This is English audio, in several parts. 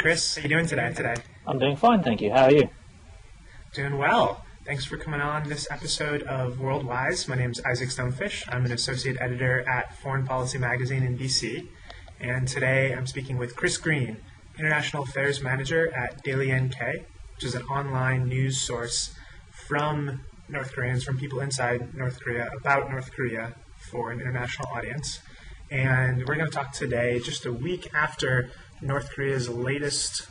Chris. How you doing today? I'm doing fine, thank you. How are you? Doing well. Thanks for coming on this episode of Worldwise. My name's Isaac Stonefish. I'm an associate editor at Foreign Policy Magazine in DC. And today I'm speaking with Chris Green, International Affairs Manager at SinoNK, which is an online news source from North Koreans, from people inside North Korea, about North Korea for an international audience. And we're going to talk today, just a week after North Korea's latest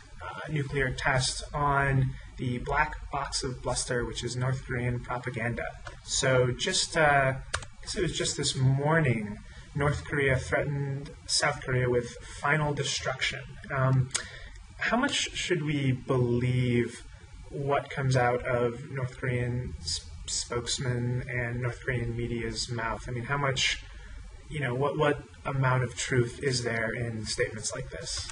nuclear test on the black box of bluster, which is North Korean propaganda. So I guess it was just this morning, North Korea threatened South Korea with final destruction. How much should we believe what comes out of North Korean spokesmen and North Korean media's mouth? I mean, how much, what amount of truth is there in statements like this?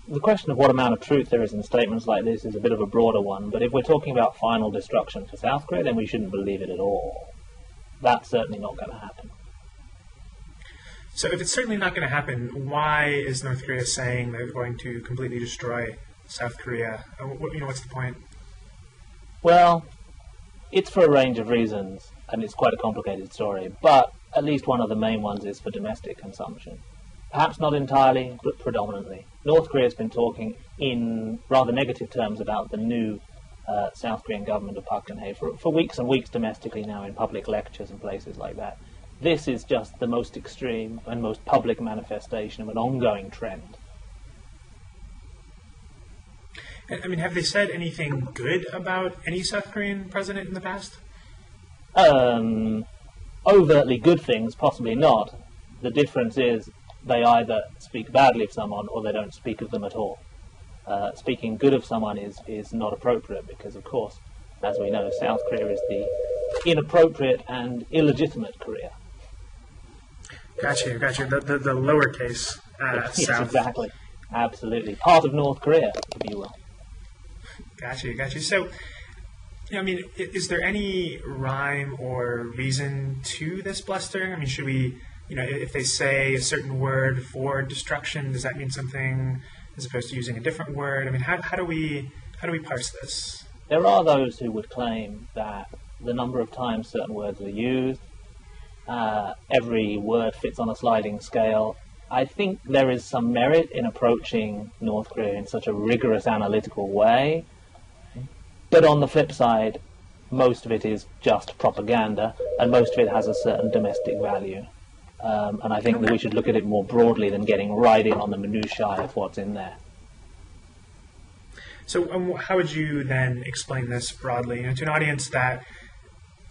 The question of what amount of truth there is in statements like this is a bit of a broader one, but if we're talking about final destruction for South Korea, then we shouldn't believe it at all. That's certainly not going to happen. So if it's certainly not going to happen, why is North Korea saying they're going to completely destroy South Korea? What's the point? Well, it's for a range of reasons, and it's quite a complicated story, but at least one of the main ones is for domestic consumption. Perhaps not entirely, but predominantly. North Korea has been talking in rather negative terms about the new South Korean government of Park Geun-hye for weeks and weeks domestically now in public lectures and places like that. This is just the most extreme and most public manifestation of an ongoing trend. I mean, have they said anything good about any South Korean president in the past? Overtly good things, possibly not. The difference is they either speak badly of someone or they don't speak of them at all. Speaking good of someone is not appropriate because, of course, as we know, South Korea is the inappropriate and illegitimate Korea. Gotcha. The lowercase yes, South. Exactly. Absolutely. Part of North Korea, if you will. Gotcha. So, is there any rhyme or reason to this bluster? I mean, should we, if they say a certain word for destruction, does that mean something as opposed to using a different word? I mean, how do we parse this? There are those who would claim that the number of times certain words are used, every word fits on a sliding scale. I think there is some merit in approaching North Korea in such a rigorous analytical way. But on the flip side, most of it is just propaganda, and most of it has a certain domestic value. And I think that we should look at it more broadly than getting right in on the minutiae of what's in there. So how would you then explain this broadly to an audience that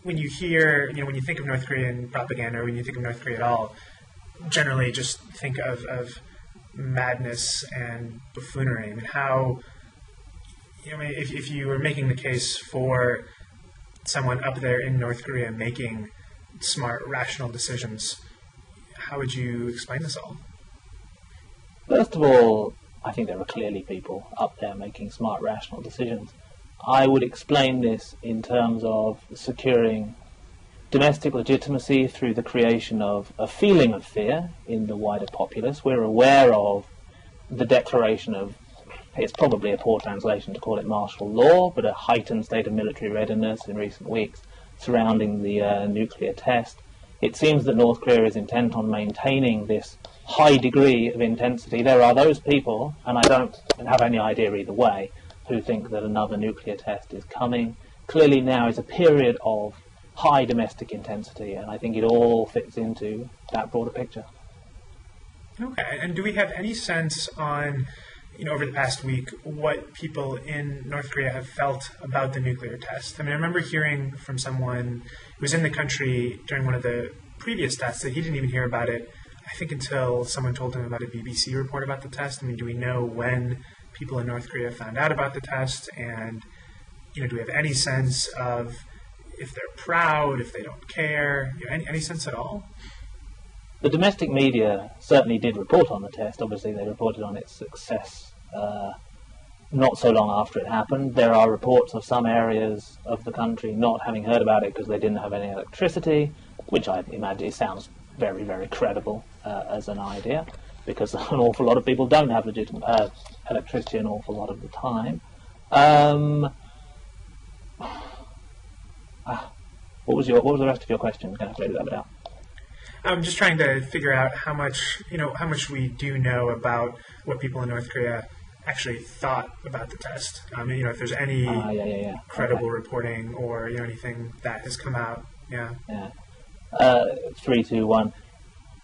when you hear, when you think of North Korean propaganda, or when you think of North Korea at all, generally just think of madness and buffoonery? I mean, how... if you were making the case for someone up there in North Korea making smart, rational decisions, how would you explain this all? First of all, I think there are clearly people up there making smart, rational decisions. I would explain this in terms of securing domestic legitimacy through the creation of a feeling of fear in the wider populace. We're aware of the declaration of, it's probably a poor translation to call it martial law, but a heightened state of military readiness in recent weeks surrounding the nuclear test. It seems that North Korea is intent on maintaining this high degree of intensity. There are those people, and I don't have any idea either way, who think that another nuclear test is coming. Clearly now is a period of high domestic intensity, and I think it all fits into that broader picture. Okay, and do we have any sense on, over the past week, what people in North Korea have felt about the nuclear test? I mean, I remember hearing from someone who was in the country during one of the previous tests that he didn't even hear about it, I think, until someone told him about a BBC report about the test. I mean, do we know when people in North Korea found out about the test? And, do we have any sense of if they're proud, if they don't care? Any sense at all? The domestic media certainly did report on the test. Obviously, they reported on its success not so long after it happened. There are reports of some areas of the country not having heard about it because they didn't have any electricity, which I imagine sounds very, very credible as an idea. because an awful lot of people don't have legitimate electricity an awful lot of the time. What was the rest of your question? Can I read that out? I'm just trying to figure out how much we do know about what people in North Korea actually thought about the test. If there's any credible reporting or anything that has come out. Yeah. 3, 2, 1.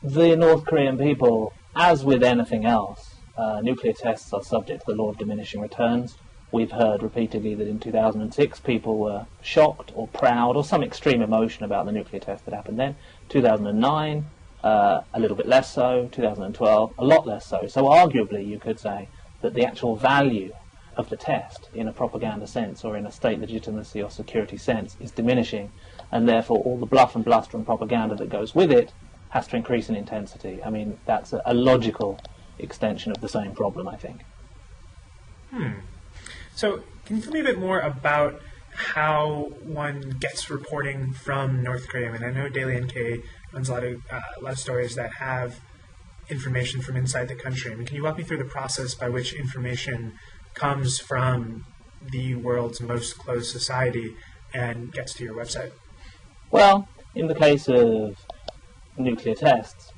The North Korean people, as with anything else, nuclear tests are subject to the law of diminishing returns. We've heard repeatedly that in 2006 people were shocked or proud or some extreme emotion about the nuclear test that happened then. 2009, a little bit less so. 2012, a lot less so. So arguably you could say that the actual value of the test in a propaganda sense or in a state legitimacy or security sense is diminishing, and therefore all the bluff and bluster and propaganda that goes with it has to increase in intensity. I mean, that's a logical extension of the same problem, I think. So can you tell me a bit more about how one gets reporting from North Korea? I mean, I know Daily NK runs a lot of stories that have information from inside the country. I mean, can you walk me through the process by which information comes from the world's most closed society and gets to your website? Well, in the case of nuclear tests,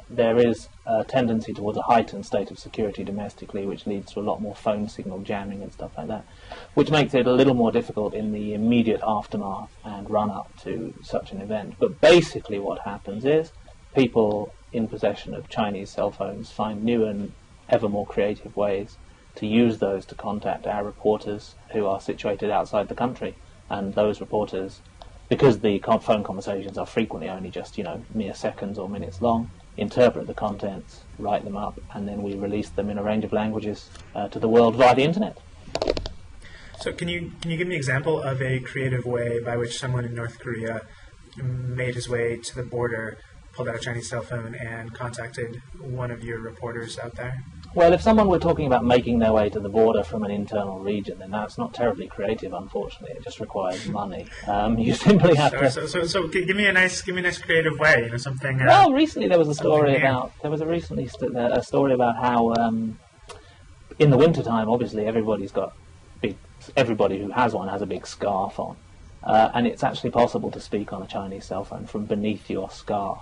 there is a tendency towards a heightened state of security domestically, which leads to a lot more phone signal jamming and stuff like that, which makes it a little more difficult in the immediate aftermath and run-up to such an event. But basically what happens is people in possession of Chinese cell phones find new and ever more creative ways to use those to contact our reporters who are situated outside the country. And those reporters, because the phone conversations are frequently only just, mere seconds or minutes long, interpret the contents, write them up, and then we release them in a range of languages to the world via the internet. So can you give me an example of a creative way by which someone in North Korea made his way to the border, pulled out a Chinese cell phone, and contacted one of your reporters out there? Well, if someone were talking about making their way to the border from an internal region, then that's not terribly creative, unfortunately. It just requires money. You simply have to. So give me a nice creative way, something. Well, recently there was a story about a story about how in the wintertime, obviously everybody who has one has a big scarf on, and it's actually possible to speak on a Chinese cell phone from beneath your scarf.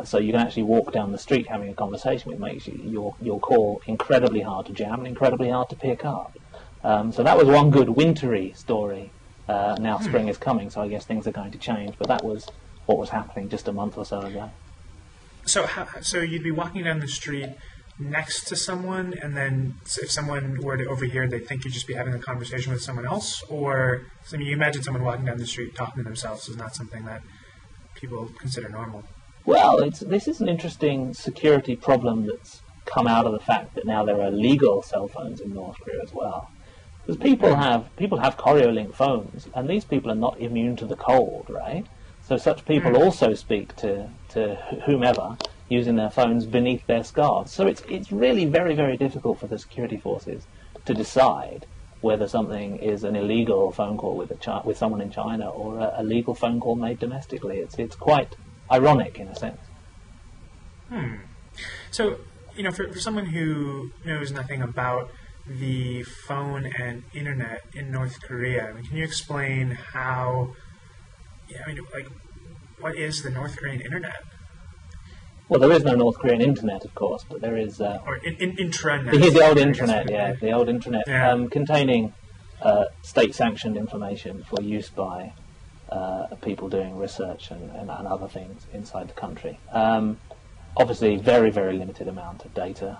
So you can actually walk down the street having a conversation, which makes your call incredibly hard to jam and incredibly hard to pick up. So that was one good wintry story. Now spring is coming, so I guess things are going to change. But that was what was happening just a month or so ago. So you'd be walking down the street next to someone, and then if someone were to overhear, they'd think you'd just be having a conversation with someone else? Or, you imagine someone walking down the street talking to themselves is not something that people consider normal. Well, this is an interesting security problem that's come out of the fact that now there are legal cell phones in North Korea as well. Because people have Koryo-link phones, and these people are not immune to the cold, right? So such people also speak to whomever using their phones beneath their scarves. So it's really very, very difficult for the security forces to decide whether something is an illegal phone call with someone in China or a legal phone call made domestically. It's quite ironic in a sense. So, for someone who knows nothing about the phone and internet in North Korea, can you explain how, what is the North Korean internet? Well, there is no North Korean internet, of course, but there is... or intranet. The old intranet, the old internet, containing state-sanctioned information for use by people doing research and other things inside the country. Obviously, very, very limited amount of data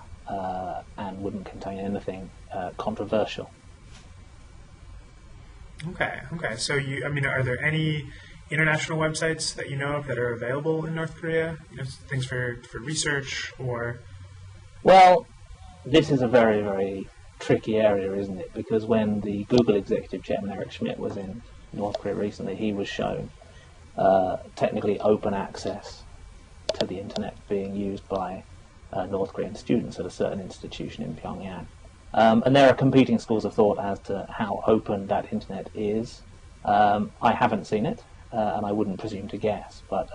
and wouldn't contain anything controversial. Okay. So, are there any international websites that you know of that are available in North Korea? Things for research or... Well, this is a very, very tricky area, isn't it? Because when the Google executive chairman Eric Schmidt was in North Korea recently, he was shown technically open access to the internet being used by North Korean students at a certain institution in Pyongyang. And there are competing schools of thought as to how open that internet is. I haven't seen it, and I wouldn't presume to guess, but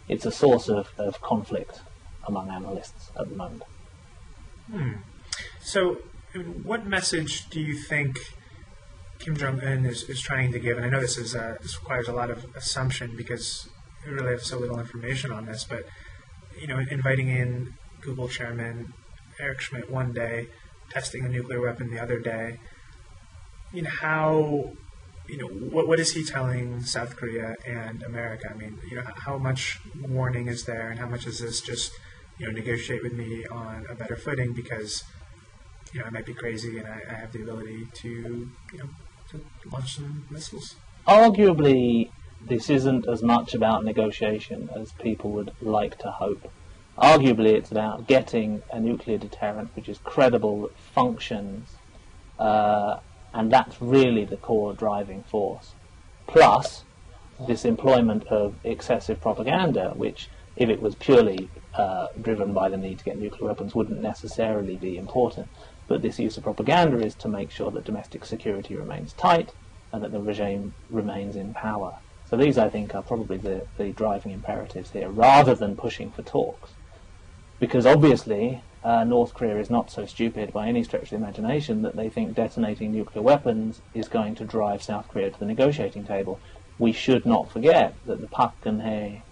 it's a source of conflict among analysts at the moment. So, what message do you think Kim Jong-un is trying to give? And I know this requires a lot of assumption because we really have so little information on this. But inviting in Google chairman Eric Schmidt one day, testing a nuclear weapon the other day. What is he telling South Korea and America? I mean, how much warning is there, and how much is this just negotiate with me on a better footing because I might be crazy and I have the ability to launch some missiles? Arguably, this isn't as much about negotiation as people would like to hope. Arguably, it's about getting a nuclear deterrent which is credible, that functions, and that's really the core driving force. Plus, this employment of excessive propaganda, which, if it was purely driven by the need to get nuclear weapons, wouldn't necessarily be important. But this use of propaganda is to make sure that domestic security remains tight and that the regime remains in power. So these, I think, are probably the driving imperatives here, rather than pushing for talks. Because obviously, North Korea is not so stupid by any stretch of the imagination that they think detonating nuclear weapons is going to drive South Korea to the negotiating table. We should not forget that the Park Geun-hye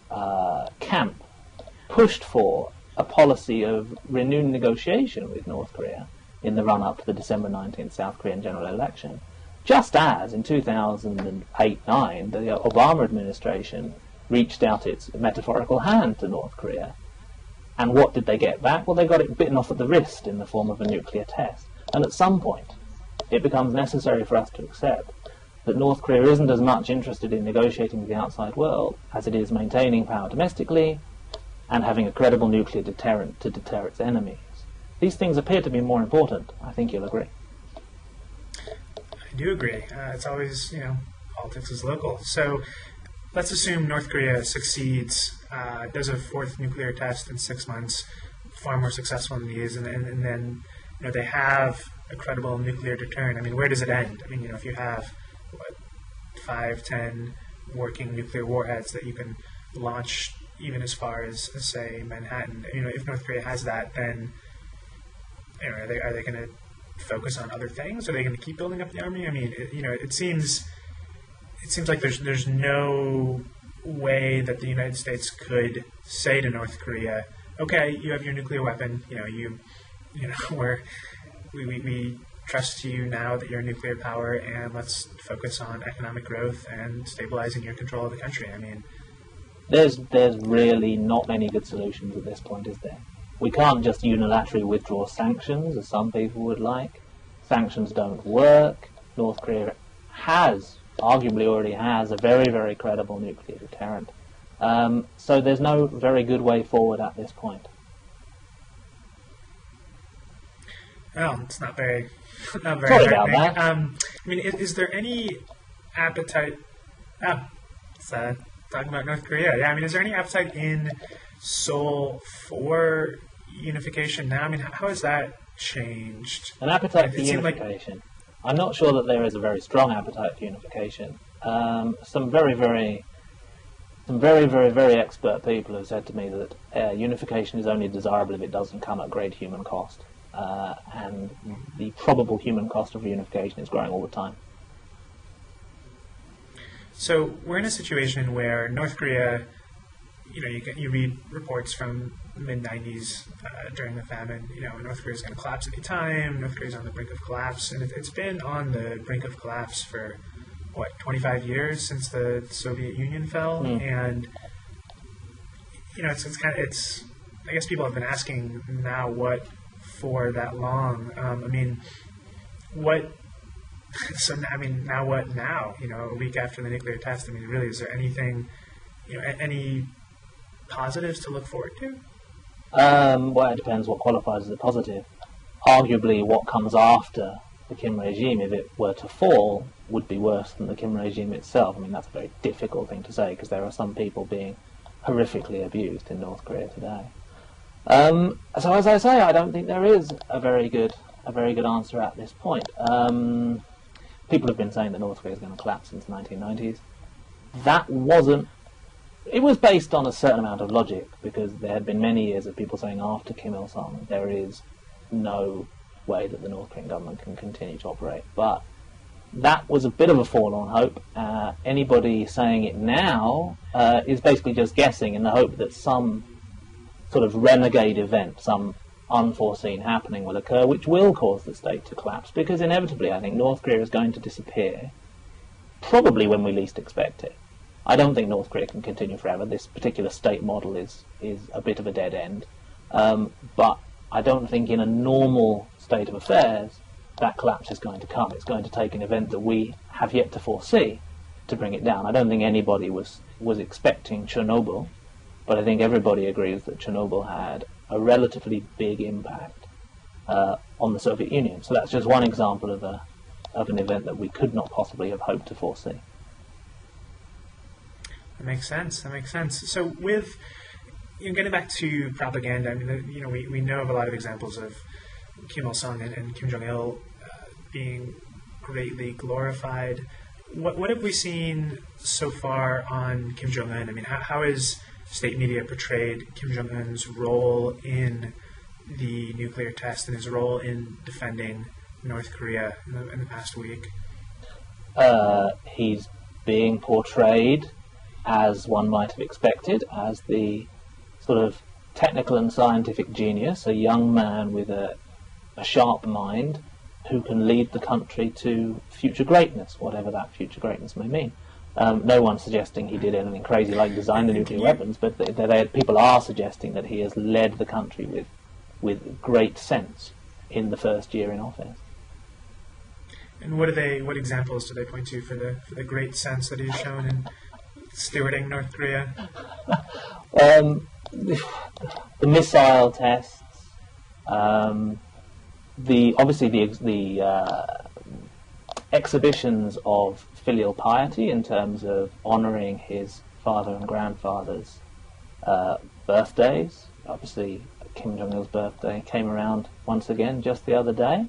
camp pushed for a policy of renewed negotiation with North Korea in the run-up to the December 19th South Korean general election. Just as in 2008-9, the Obama administration reached out its metaphorical hand to North Korea. And what did they get back? Well, they got it bitten off at the wrist in the form of a nuclear test. And at some point, it becomes necessary for us to accept that North Korea isn't as much interested in negotiating with the outside world as it is maintaining power domestically and having a credible nuclear deterrent to deter its enemies. These things appear to be more important. I think you'll agree. I do agree. It's always, politics is local. So let's assume North Korea succeeds, does a fourth nuclear test in 6 months, far more successful than these, and then they have a credible nuclear deterrent. I mean, where does it end? I mean, if you have 5, 10 working nuclear warheads that you can launch even as far as say Manhattan. If North Korea has that, then are they going to focus on other things? Are they going to keep building up the army? I mean, it seems like there's no way that the United States could say to North Korea, okay, you have your nuclear weapon. We trust you now that you're a nuclear power, and let's focus on economic growth and stabilizing your control of the country. I mean, there's really not many good solutions at this point, is there? We can't just unilaterally withdraw sanctions, as some people would like. Sanctions don't work. North Korea arguably already has, a very, very credible nuclear deterrent. So there's no very good way forward at this point. Well, it's not very Sorry about that. I mean, is there any appetite? It's talking about North Korea. Yeah, I mean, is there any appetite in Seoul for unification now? I mean, how has that changed? An appetite for unification. I'm not sure that there is a very strong appetite for unification. Some very, very expert people have said to me that unification is only desirable if it doesn't come at great human cost. And the probable human cost of reunification is growing all the time. So we're in a situation where North Korea, you read reports from the mid-90s during the famine, North Korea is going to collapse any time, North Korea is on the brink of collapse, and it's been on the brink of collapse for, 25 years since the Soviet Union fell, and, I guess people have been asking now what for that long. Now what now? A week after the nuclear test, really, is there anything, any positives to look forward to? Well, it depends what qualifies as a positive. Arguably, what comes after the Kim regime, if it were to fall, would be worse than the Kim regime itself. That's a very difficult thing to say, because there are some people being horrifically abused in North Korea today. So as I say, I don't think there is a very good answer at this point. People have been saying that North Korea is going to collapse since the 1990s. That wasn't it was based on a certain amount of logic, because there had been many years of people saying after Kim Il-sung there is no way that the North Korean government can continue to operate. But that was a bit of a forlorn hope. Anybody saying it now is basically just guessing in the hope that some sort of renegade event, some unforeseen happening will occur, which will cause the state to collapse, because inevitably I think North Korea is going to disappear, probably when we least expect it. I don't think North Korea can continue forever. This particular state model is a bit of a dead end. But I don't think in a normal state of affairs that collapse is going to come. It's going to take an event that we have yet to foresee to bring it down. I don't think anybody was expecting Chernobyl, but I think everybody agrees that Chernobyl had a relatively big impact on the Soviet Union. So that's just one example of an event that we could not possibly have hoped to foresee. That makes sense. That makes sense. So with getting back to propaganda, I mean, we know of a lot of examples of Kim Il-sung and Kim Jong-il being greatly glorified. What have we seen so far on Kim Jong-un? I mean, how has state media portrayed Kim Jong-un's role in the nuclear test and his role in defending North Korea in the past week? He's being portrayed, as one might have expected, as the sort of technical and scientific genius, a young man with a sharp mind who can lead the country to future greatness, whatever that future greatness may mean. No one's suggesting he did anything crazy like design the nuclear weapons, but people are suggesting that he has led the country with great sense in the first year in office. And what examples do they point to for the great sense that he's shown in stewarding North Korea? The missile tests, the exhibitions of filial piety in terms of honouring his father and grandfather's birthdays. Obviously, Kim Jong-il's birthday came around once again just the other day.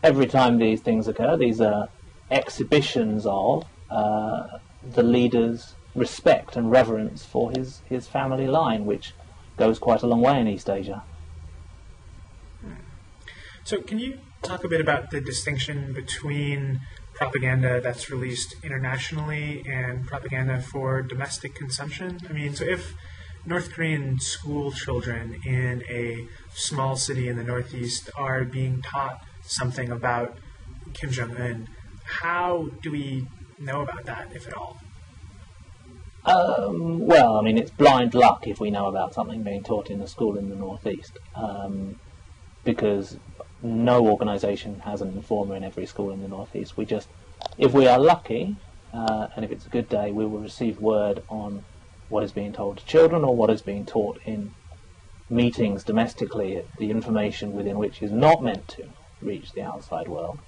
Every time these things occur, these are exhibitions of the leader's respect and reverence for his family line, which goes quite a long way in East Asia. So can you talk a bit about the distinction between propaganda that's released internationally and propaganda for domestic consumption? I mean, so if North Korean school children in a small city in the Northeast are being taught something about Kim Jong-un, how do we know about that, if at all? Well, I mean, it's blind luck if we know about something being taught in a school in the Northeast, because no organisation has an informer in every school in the Northeast. If we are lucky, and if it's a good day, we will receive word on what is being told to children or what is being taught in meetings domestically, the information within which is not meant to reach the outside world.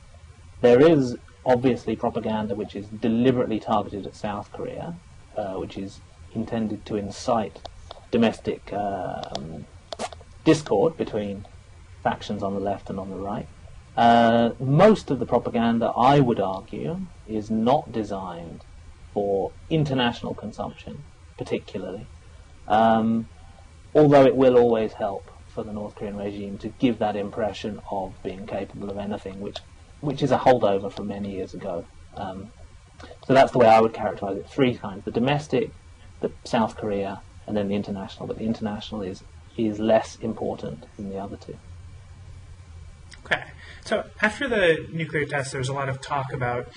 There is obviously propaganda which is deliberately targeted at South Korea, which is intended to incite domestic discord between factions on the left and on the right. Most of the propaganda, I would argue, is not designed for international consumption, particularly, although it will always help for the North Korean regime to give that impression of being capable of anything, which is a holdover from many years ago. So that's the way I would characterize it. Three kinds: the domestic, the South Korea, and then the international. But the international is less important than the other two. Okay. So after the nuclear test, there was a lot of talk about,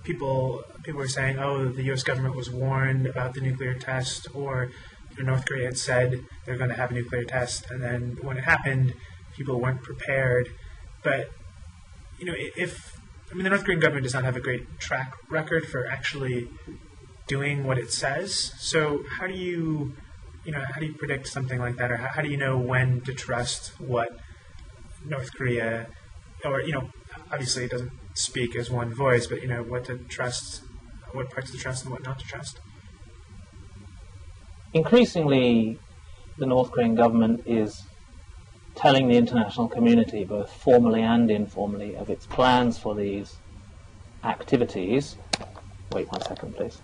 people were saying, oh, the U.S. government was warned about the nuclear test, or North Korea had said they're going to have a nuclear test, and then when it happened, people weren't prepared. But, the North Korean government does not have a great track record for actually doing what it says. So how do you predict something like that, or how do you know when to trust what North Korea, or obviously it doesn't speak as one voice, but what to trust, what parts to trust and what not to trust? Increasingly, the North Korean government is telling the international community, both formally and informally, of its plans for these activities. Wait 1 second, please.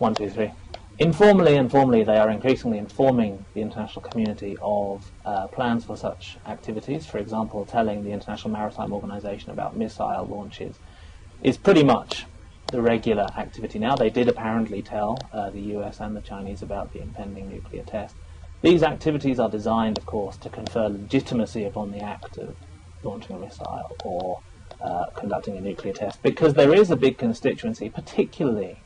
One, two, three. Informally and formally, they are increasingly informing the international community of plans for such activities. For example, telling the International Maritime Organization about missile launches is pretty much the regular activity now. They did apparently tell the US and the Chinese about the impending nuclear test. These activities are designed, of course, to confer legitimacy upon the act of launching a missile or conducting a nuclear test, because there is a big constituency, particularly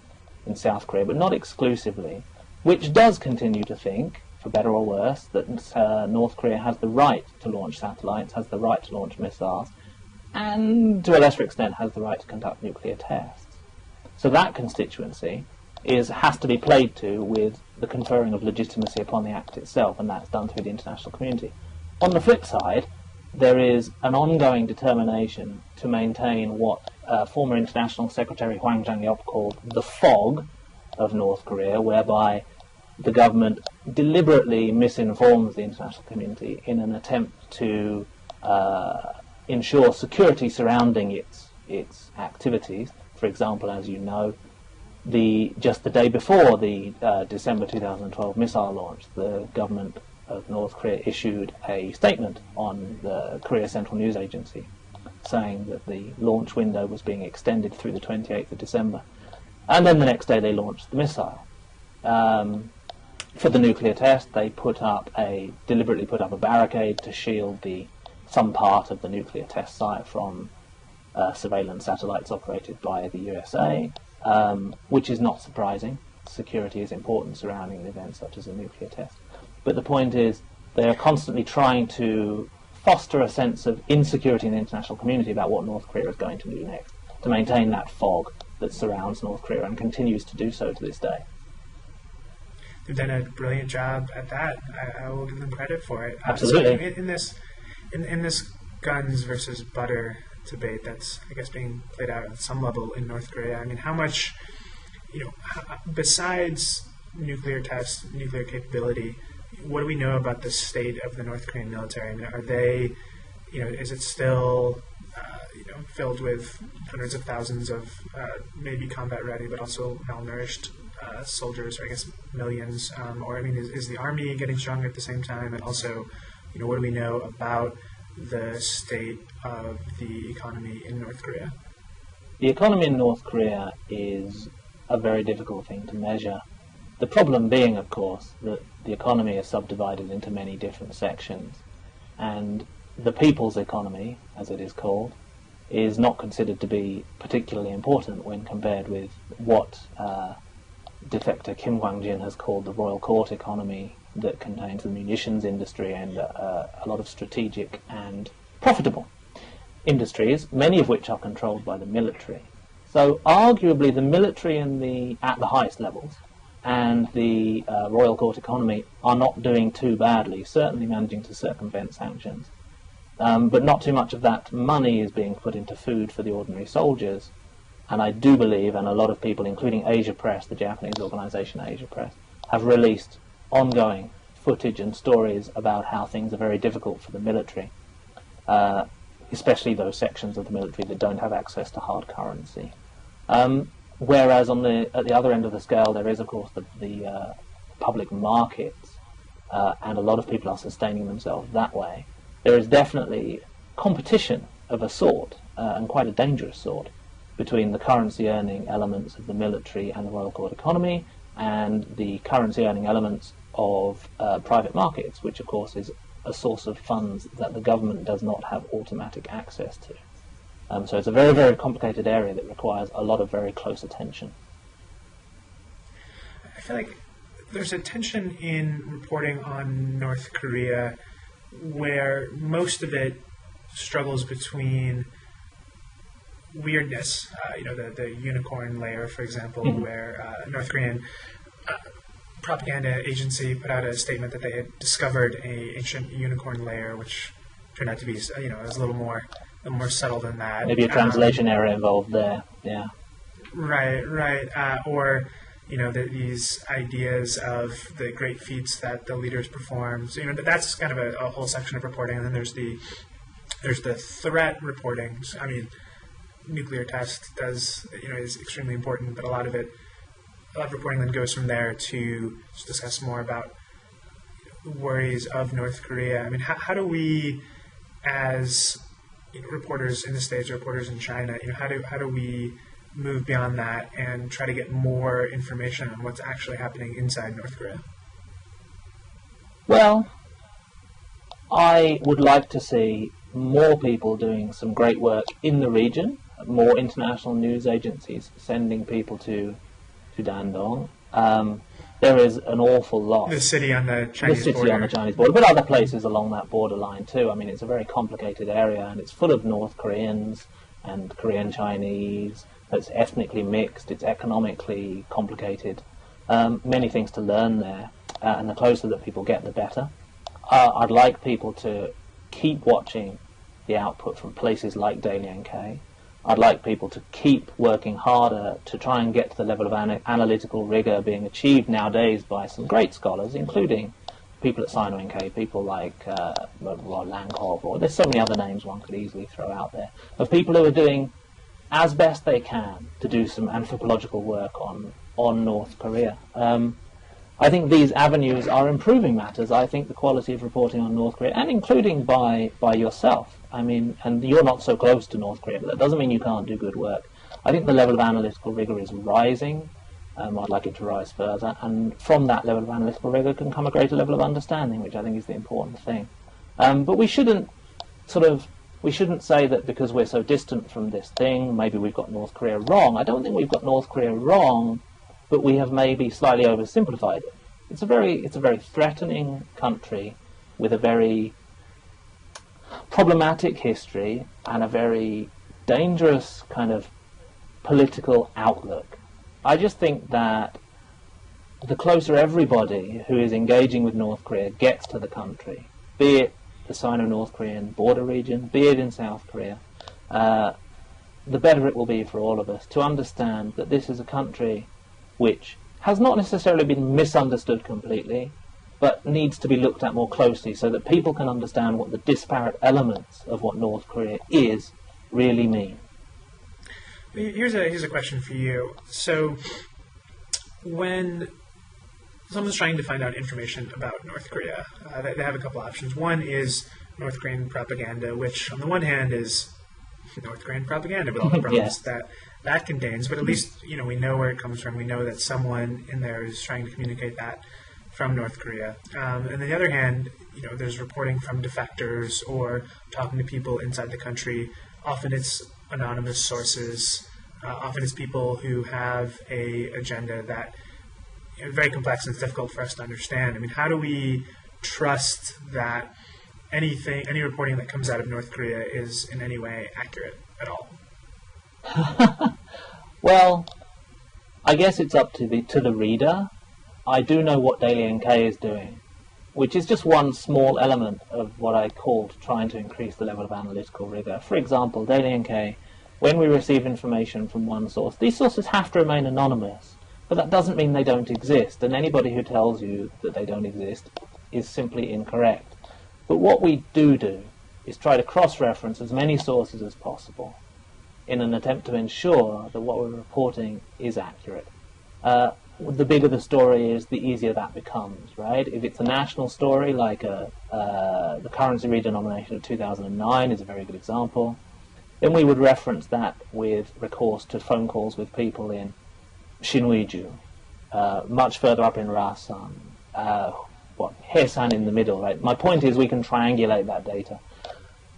in South Korea, but not exclusively, which does continue to think, for better or worse, that North Korea has the right to launch satellites, has the right to launch missiles, and to a lesser extent has the right to conduct nuclear tests. So that constituency has to be played to with the conferring of legitimacy upon the act itself, and that's done through the international community. On the flip side, there is an ongoing determination to maintain what former International Secretary Hwang Jang-yeop called the fog of North Korea, whereby the government deliberately misinforms the international community in an attempt to ensure security surrounding its activities. For example, as you know, just the day before the December 2012 missile launch, the government of North Korea issued a statement on the Korea Central News Agency saying that the launch window was being extended through the 28th of December. And then the next day they launched the missile. For the nuclear test, they deliberately put up a barricade to shield some part of the nuclear test site from surveillance satellites operated by the USA, which is not surprising. Security is important surrounding an event such as a nuclear test. But the point is, they are constantly trying to foster a sense of insecurity in the international community about what North Korea is going to do next, to maintain that fog that surrounds North Korea and continues to do so to this day. They've done a brilliant job at that. I will give them credit for it. Absolutely. So in this guns versus butter debate that's, I guess, being played out at some level in North Korea, I mean, how much, besides nuclear tests, nuclear capability, what do we know about the state of the North Korean military? I mean, are they, is it still, filled with hundreds of thousands of maybe combat ready, but also malnourished soldiers, or I guess millions? Or, I mean, is the army getting stronger at the same time? And also, what do we know about the state of the economy in North Korea? The economy in North Korea is a very difficult thing to measure. The problem being, of course, that the economy is subdivided into many different sections, and the people's economy, as it is called, is not considered to be particularly important when compared with what defector Kim Jong-un has called the royal court economy, that contains the munitions industry and a lot of strategic and profitable industries, many of which are controlled by the military. So arguably the military at the highest levels and the royal court economy are not doing too badly, certainly managing to circumvent sanctions. But not too much of that money is being put into food for the ordinary soldiers. And I do believe, and a lot of people, including Asia Press, the Japanese organization Asia Press, have released ongoing footage and stories about how things are very difficult for the military, especially those sections of the military that don't have access to hard currency. Whereas at the other end of the scale, there is, of course, the public markets, and a lot of people are sustaining themselves that way. There is definitely competition of a sort, and quite a dangerous sort, between the currency-earning elements of the military and the royal court economy, and the currency-earning elements of private markets, which, of course, is a source of funds that the government does not have automatic access to. So it's a very, very complicated area that requires a lot of very close attention. I feel like there's a tension in reporting on North Korea where most of it struggles between weirdness, the unicorn layer, for example, where North Korean propaganda agency put out a statement that they had discovered an ancient unicorn layer, which turned out to be, was a little more subtle than that. Maybe a translation error involved there. Yeah. Right. Or these ideas of the great feats that the leaders perform. So, that's kind of a whole section of reporting. And then there's the threat reporting. I mean, nuclear test is extremely important, but a lot of it a lot of reporting then goes from there to discuss more about worries of North Korea. I mean, how do we, as reporters in the States, reporters in China, how do we move beyond that and try to get more information on what's actually happening inside North Korea? Well, I would like to see more people doing some great work in the region, more international news agencies sending people to Dandong. There is an awful lot. The city on the Chinese border. The city on the Chinese border, but other places along that borderline too. I mean, it's a very complicated area, and it's full of North Koreans and Korean Chinese. It's ethnically mixed. It's economically complicated. Many things to learn there, and the closer that people get, the better. I'd like people to keep watching the output from places like SinoNK. I'd like people to keep working harder to try and get to the level of analytical rigor being achieved nowadays by some great scholars, including people at SinoNK, people like Langkov, or there's so many other names one could easily throw out there, of people who are doing as best they can to do some anthropological work on North Korea. I think these avenues are improving matters. I think the quality of reporting on North Korea, and including by yourself, I mean, and you're not so close to North Korea, but that doesn't mean you can't do good work. I think the level of analytical rigor is rising. I'd like it to rise further, and from that level of analytical rigor can come a greater level of understanding, which I think is the important thing. But we shouldn't say that because we're so distant from this thing, maybe we've got North Korea wrong. I don't think we've got North Korea wrong, but we have maybe slightly oversimplified it. It's a very threatening country with a very problematic history and a very dangerous kind of political outlook. I just think that the closer everybody who is engaging with North Korea gets to the country, be it the Sino-North Korean border region, be it in South Korea, the better it will be for all of us to understand that this is a country which has not necessarily been misunderstood completely, but needs to be looked at more closely so that people can understand what the disparate elements of what North Korea is really mean. Here's a question for you. So when someone's trying to find out information about North Korea, they have a couple options. One is North Korean propaganda, which on the one hand is North Korean propaganda with all the problems that contains, but at least we know where it comes from. We know that someone in there is trying to communicate that from North Korea. And on the other hand, there's reporting from defectors or talking to people inside the country. Often it's anonymous sources. Often it's people who have a agenda that is very complex and it's difficult for us to understand. I mean, how do we trust that any reporting that comes out of North Korea is in any way accurate at all? Well, I guess it's up to the reader. I do know what SinoNK is doing, which is just one small element of what I called trying to increase the level of analytical rigor. For example, SinoNK, when we receive information from one source, these sources have to remain anonymous, but that doesn't mean they don't exist, and anybody who tells you that they don't exist is simply incorrect. But what we do is try to cross-reference as many sources as possible in an attempt to ensure that what we're reporting is accurate. The bigger the story is, the easier that becomes, right? If it's a national story, like the currency redenomination of 2009 is a very good example, then we would reference that with recourse to phone calls with people in Shinwiju, much further up in Rasan, Hesan in the middle, right? My point is we can triangulate that data.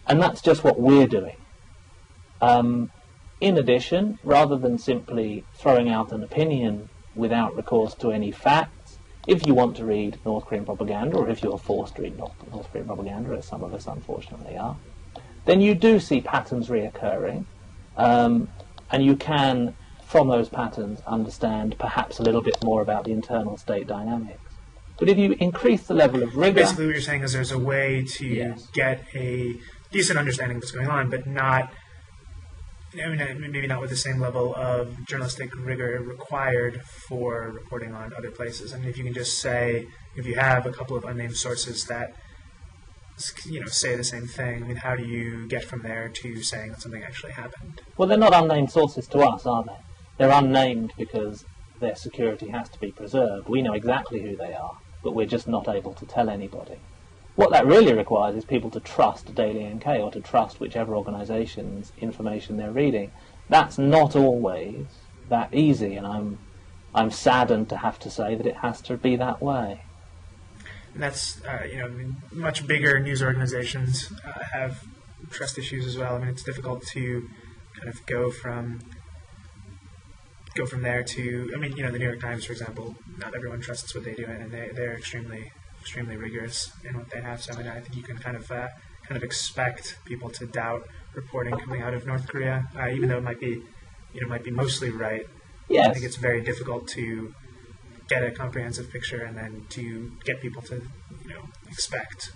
And that's just what we're doing. In addition, rather than simply throwing out an opinion without recourse to any facts, if you want to read North Korean propaganda, or if you're forced to read North Korean propaganda, as some of us unfortunately are, then you do see patterns reoccurring, and you can, from those patterns, understand perhaps a little bit more about the internal state dynamics. But if you increase the level of rigor... Basically what you're saying is there's a way to get a decent understanding of what's going on, but not... maybe not with the same level of journalistic rigor required for reporting on other places. I mean, if you can just say, if you have a couple of unnamed sources that, say the same thing, I mean, how do you get from there to saying that something actually happened? Well, they're not unnamed sources to us, are they? They're unnamed because their security has to be preserved. We know exactly who they are, but we're just not able to tell anybody. What that really requires is people to trust Daily NK or to trust whichever organisation's information they're reading. That's not always that easy, and I'm saddened to have to say that it has to be that way. And that's, much bigger news organizations have trust issues as well. I mean, it's difficult to kind of go from there to, the New York Times, for example, not everyone trusts what they do, and they're extremely rigorous in what they have. So, I think you can kind of expect people to doubt reporting coming out of North Korea, even though it might be mostly right. Yes. I think it's very difficult to get a comprehensive picture and then to get people to, expect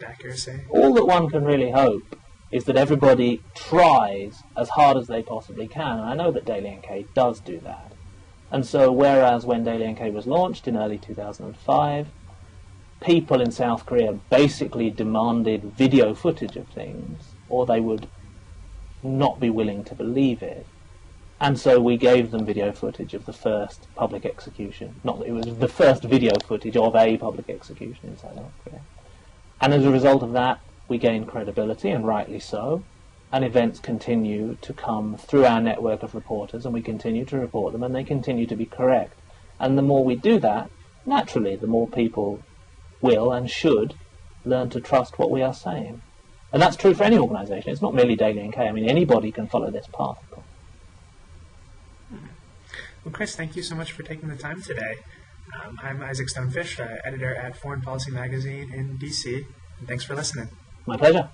accuracy. All that one can really hope is that everybody tries as hard as they possibly can, and I know that Daily NK does do that. And so, whereas when Daily NK was launched in early 2005, people in South Korea basically demanded video footage of things, or they would not be willing to believe it. And so we gave them video footage of the first public execution. Not that it was the first video footage of a public execution in South Korea. And as a result of that, we gained credibility, and rightly so, and events continue to come through our network of reporters, and we continue to report them, and they continue to be correct. And the more we do that, naturally, the more people will and should learn to trust what we are saying. And that's true for any organisation. It's not merely Daily NK. Anybody can follow this path, of course. Well, Chris, thank you so much for taking the time today. I'm Isaac Stonefish, editor at Foreign Policy Magazine in D.C., and thanks for listening. My pleasure.